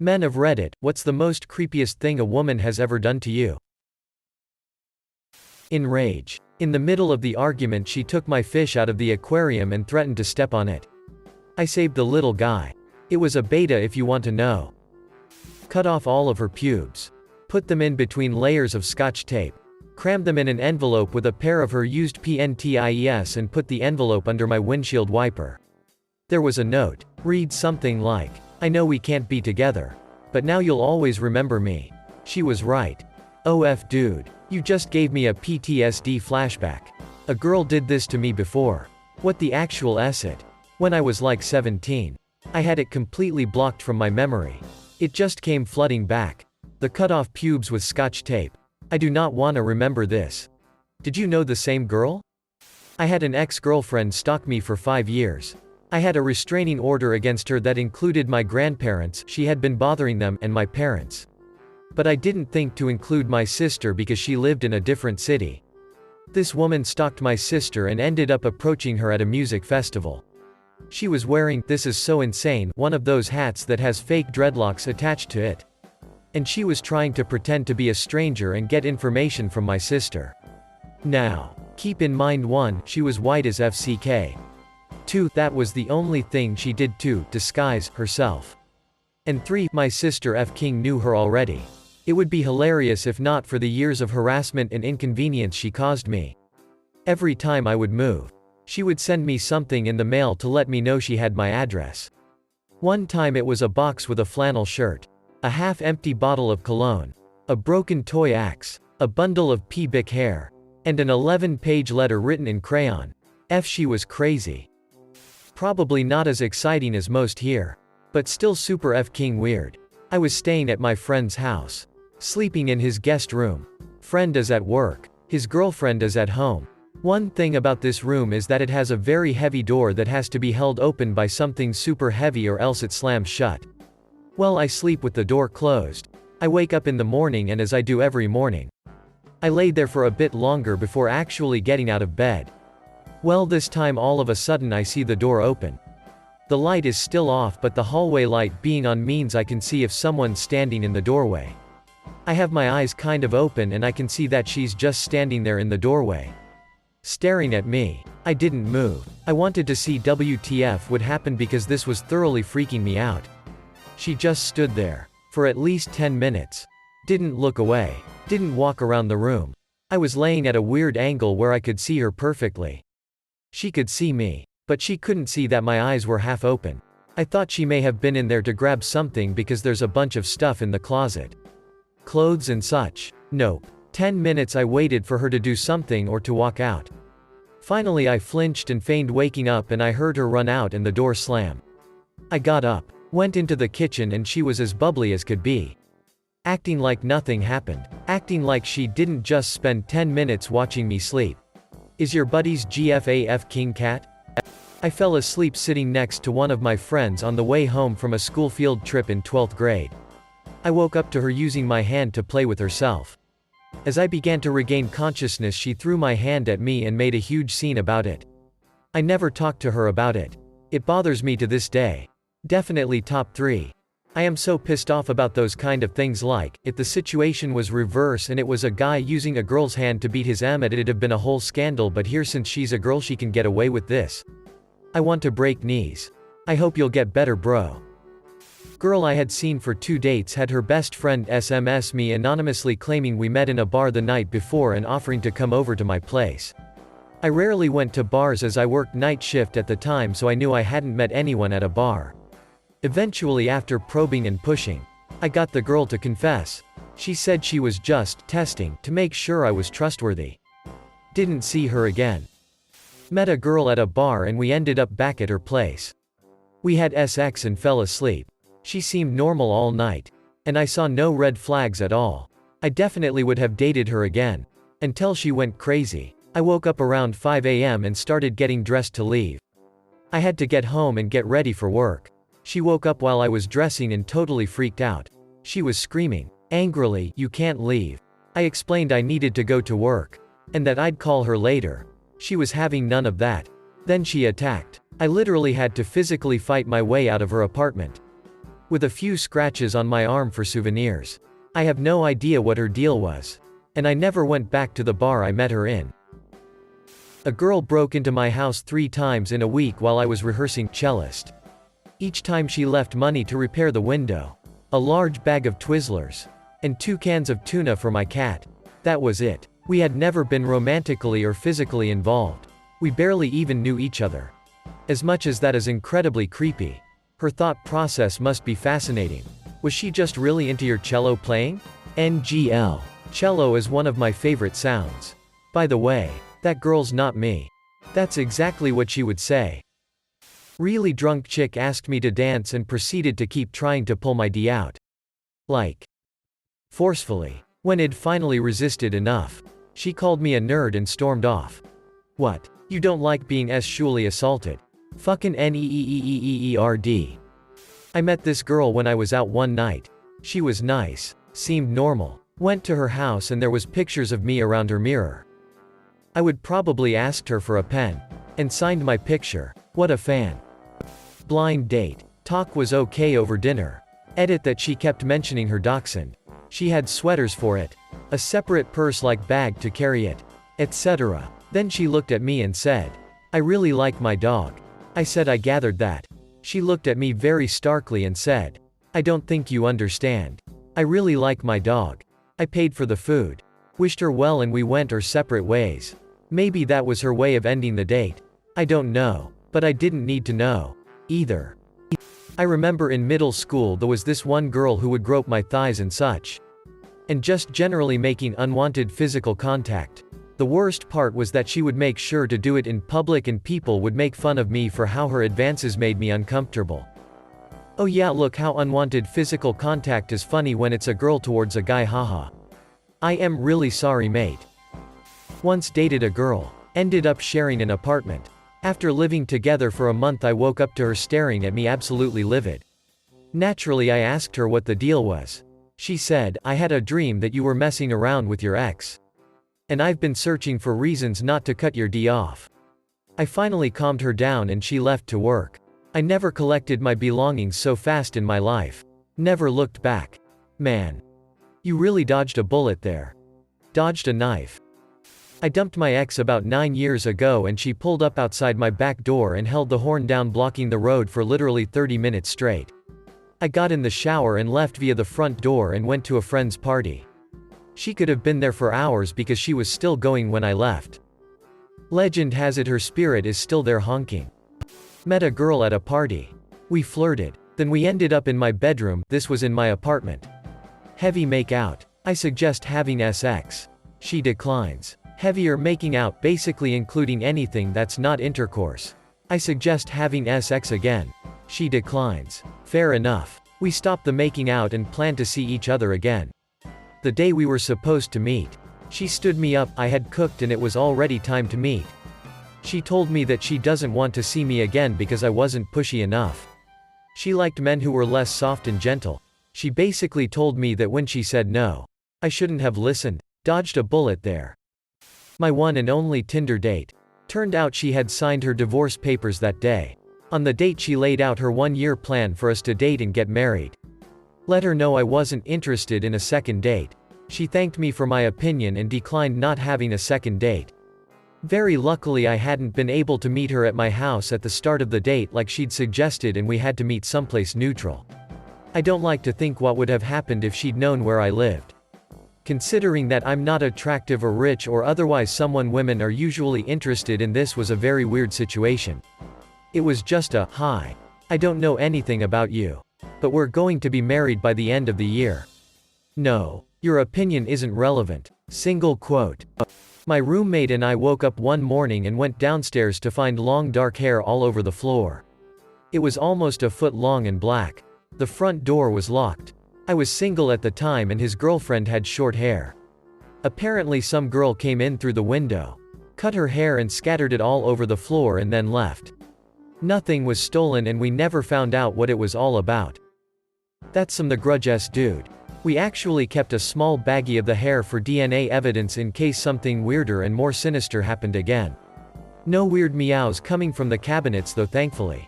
Men of Reddit, what's the most creepiest thing a woman has ever done to you? In rage. In the middle of the argument, she took my fish out of the aquarium and threatened to step on it. I saved the little guy. It was a beta if you want to know. Cut off all of her pubes. Put them in between layers of scotch tape. Crammed them in an envelope with a pair of her used PNTIES and put the envelope under my windshield wiper. There was a note. Read something like, "I know we can't be together. But now you'll always remember me." She was right. OF dude. You just gave me a PTSD flashback. A girl did this to me before. What the actual S-it? When I was like 17. I had it completely blocked from my memory. It just came flooding back. The cut off pubes with scotch tape. I do not want to remember this. Did you know the same girl? I had an ex-girlfriend stalk me for 5 years. I had a restraining order against her that included my grandparents, she had been bothering them, and my parents. But I didn't think to include my sister because she lived in a different city. This woman stalked my sister and ended up approaching her at a music festival. She was wearing, this is so insane, one of those hats that has fake dreadlocks attached to it. And she was trying to pretend to be a stranger and get information from my sister. Now, keep in mind 1, she was white as FCK. 2, that was the only thing she did to disguise herself. And 3, my sister F. King knew her already. It would be hilarious if not for the years of harassment and inconvenience she caused me. Every time I would move, she would send me something in the mail to let me know she had my address. One time it was a box with a flannel shirt, a half-empty bottle of cologne, a broken toy axe, a bundle of Bic hair, and an 11-page letter written in crayon. She was crazy. Probably not as exciting as most here. But still super F King weird. I was staying at my friend's house. Sleeping in his guest room. Friend is at work. His girlfriend is at home. One thing about this room is that it has a very heavy door that has to be held open by something super heavy or else it slams shut. Well, I sleep with the door closed. I wake up in the morning, and as I do every morning, I lay there for a bit longer before actually getting out of bed. Well, this time all of a sudden I see the door open. The light is still off, but the hallway light being on means I can see if someone's standing in the doorway. I have my eyes kind of open and I can see that she's just standing there in the doorway, staring at me. I didn't move. I wanted to see WTF would happen because this was thoroughly freaking me out. She just stood there for at least 10 minutes. Didn't look away. Didn't walk around the room. I was laying at a weird angle where I could see her perfectly. She could see me, but she couldn't see that my eyes were half open. I thought she may have been in there to grab something because there's a bunch of stuff in the closet. Clothes and such. Nope. 10 minutes I waited for her to do something or to walk out. Finally I flinched and feigned waking up, and I heard her run out and the door slam. I got up, went into the kitchen, and she was as bubbly as could be. Acting like nothing happened. Acting like she didn't just spend 10 minutes watching me sleep. Is your buddy's GFAF King cat? I fell asleep sitting next to one of my friends on the way home from a school field trip in 12th grade. I woke up to her using my hand to play with herself. As I began to regain consciousness, she threw my hand at me and made a huge scene about it. I never talked to her about it. It bothers me to this day. Definitely top 3. I am so pissed off about those kind of things. Like, if the situation was reverse and it was a guy using a girl's hand to beat his it'd have been a whole scandal, but here since she's a girl she can get away with this. I want to break knees. I hope you'll get better, bro. Girl I had seen for 2 dates had her best friend SMS me anonymously claiming we met in a bar the night before and offering to come over to my place. I rarely went to bars as I worked night shift at the time, so I knew I hadn't met anyone at a bar. Eventually, after probing and pushing, I got the girl to confess. She said she was just testing to make sure I was trustworthy. Didn't see her again. Met a girl at a bar and we ended up back at her place. We had sex and fell asleep. She seemed normal all night. And I saw no red flags at all. I definitely would have dated her again. Until she went crazy. I woke up around 5 a.m. and started getting dressed to leave. I had to get home and get ready for work. She woke up while I was dressing and totally freaked out. She was screaming angrily, "You can't leave." I explained I needed to go to work. And that I'd call her later. She was having none of that. Then she attacked. I literally had to physically fight my way out of her apartment. with a few scratches on my arm for souvenirs. I have no idea what her deal was. And I never went back to the bar I met her in. A girl broke into my house 3 times in a week while I was rehearsing cellist. Each time she left money to repair the window, a large bag of Twizzlers, and 2 cans of tuna for my cat. That was it. We had never been romantically or physically involved. We barely even knew each other. As much as that is incredibly creepy, her thought process must be fascinating. Was she just really into your cello playing? NGL. Cello is one of my favorite sounds. By the way, that girl's not me. That's exactly what she would say. Really drunk chick asked me to dance and proceeded to keep trying to pull my D out. Like, forcefully. When I'd finally resisted enough, she called me a nerd and stormed off. What? You don't like being sexually assaulted? Fucking NEEEEEERD. I met this girl when I was out one night. She was nice, seemed normal. Went to her house and there was pictures of me around her mirror. I would probably asked her for a pen, and signed my picture. What a fan. Blind date. Talk was okay over dinner. Edit that she kept mentioning her dachshund. She had sweaters for it, a separate purse-like bag to carry it, etc. Then she looked at me and said, "I really like my dog." I said I gathered that. She looked at me very starkly and said, "I don't think you understand. I really like my dog." I paid for the food. Wished her well and we went our separate ways. Maybe that was her way of ending the date. I don't know. But I didn't need to know. Either. I remember in middle school there was this one girl who would grope my thighs and such. And just generally making unwanted physical contact. The worst part was that she would make sure to do it in public and people would make fun of me for how her advances made me uncomfortable. Oh yeah, look how unwanted physical contact is funny when it's a girl towards a guy, haha. I am really sorry, mate. Once dated a girl. Ended up sharing an apartment. After living together for a month I woke up to her staring at me absolutely livid. Naturally I asked her what the deal was. She said, "I had a dream that you were messing around with your ex. And I've been searching for reasons not to cut your D off." I finally calmed her down and she left to work. I never collected my belongings so fast in my life. Never looked back. Man. You really dodged a bullet there. Dodged a knife. I dumped my ex about 9 years ago and she pulled up outside my back door and held the horn down blocking the road for literally 30 minutes straight. I got in the shower and left via the front door and went to a friend's party. She could have been there for hours because she was still going when I left. Legend has it her spirit is still there honking. Met a girl at a party. We flirted. Then we ended up in my bedroom, this was in my apartment. Heavy make out. I suggest having sex. She declines. Heavier making out basically including anything that's not intercourse. I suggest having sex again. She declines. Fair enough. We stopped the making out and planned to see each other again. The day we were supposed to meet. She stood me up, I had cooked and it was already time to meet. She told me that she doesn't want to see me again because I wasn't pushy enough. She liked men who were less soft and gentle. She basically told me that when she said no, I shouldn't have listened. Dodged a bullet there. My one and only Tinder date. Turned out she had signed her divorce papers that day. On the date she laid out her 1-year plan for us to date and get married. Let her know I wasn't interested in a second date. She thanked me for my opinion and declined not having a second date. Very luckily I hadn't been able to meet her at my house at the start of the date like she'd suggested and we had to meet someplace neutral. I don't like to think what would have happened if she'd known where I lived. Considering that I'm not attractive or rich or otherwise someone women are usually interested in, this was a very weird situation. It was just a, "Hi. I don't know anything about you. But we're going to be married by the end of the year. No. Your opinion isn't relevant." Single quote. My roommate and I woke up one morning and went downstairs to find long dark hair all over the floor. It was almost a foot long and black. The front door was locked. I was single at the time and his girlfriend had short hair. Apparently some girl came in through the window, cut her hair and scattered it all over the floor and then left. Nothing was stolen and we never found out what it was all about. That's some the grudge-s dude. We actually kept a small baggie of the hair for DNA evidence in case something weirder and more sinister happened again. No weird meows coming from the cabinets though, thankfully.